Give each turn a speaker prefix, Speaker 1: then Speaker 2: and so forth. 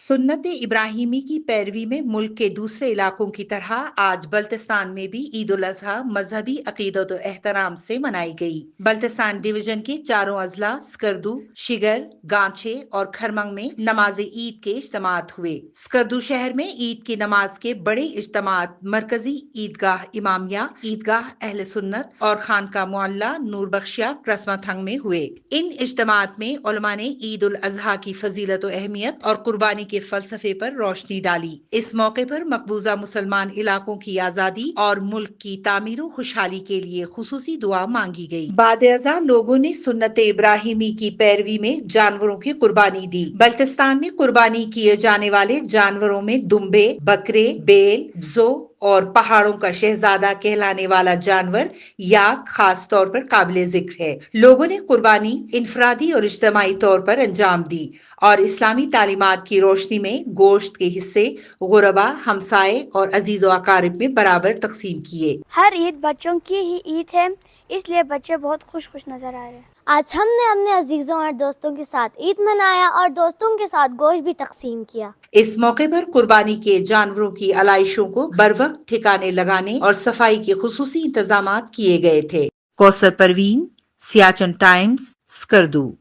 Speaker 1: سنت ابراہیمی کی پیروی میں ملک کے دوسرے علاقوں کی طرح آج بلتستان میں بھی عید الاضحیٰ مذہبی عقیدت و احترام سے منائی گئی۔ بلتستان ڈویژن کے چاروں اضلاع سکردو، شگر، گانچے اور کھرمنگ میں نماز عید کے اجتماعات ہوئے۔ سکردو شہر میں عید کی نماز کے بڑے اجتماعات مرکزی عیدگاہ امامیہ، عیدگاہ اہل سنت اور خانقاہ معلیٰ نور بخشیہ کرسمتھنگ میں ہوئے۔ ان اجتماعات میں علماء نے عید الاضحیٰ کی فضیلت و اہمیت اور قربانی کے فلسفے پر روشنی ڈالی۔ اس موقع پر مقبوضہ مسلمان علاقوں کی آزادی اور ملک کی تعمیر و خوشحالی کے لیے خصوصی دعا مانگی گئی۔ بعد ازاں لوگوں نے سنت ابراہیمی کی پیروی میں جانوروں کی قربانی دی۔ بلتستان میں قربانی کیے جانے والے جانوروں میں دمبے، بکرے، بیل، بزو اور پہاڑوں کا شہزادہ کہلانے والا جانور یاک خاص طور پر قابل ذکر ہے۔ لوگوں نے قربانی انفرادی اور اجتماعی طور پر انجام دی اور اسلامی تعلیمات کی روشنی میں گوشت کے حصے غربا، ہمسائے اور عزیز و اقارب میں برابر تقسیم کیے۔
Speaker 2: ہر عید بچوں کی ہی عید ہے، اس لیے بچے بہت خوش نظر آ رہے ہیں۔
Speaker 3: آج ہم نے اپنے عزیزوں اور دوستوں کے ساتھ عید منایا اور دوستوں کے ساتھ گوشت بھی تقسیم کیا۔
Speaker 1: اس موقع پر قربانی کے جانوروں کی علائشوں کو بروقت ٹھکانے لگانے اور صفائی کے خصوصی انتظامات کیے گئے تھے۔ کوثر پروین، سیاچن ٹائمز، سکردو۔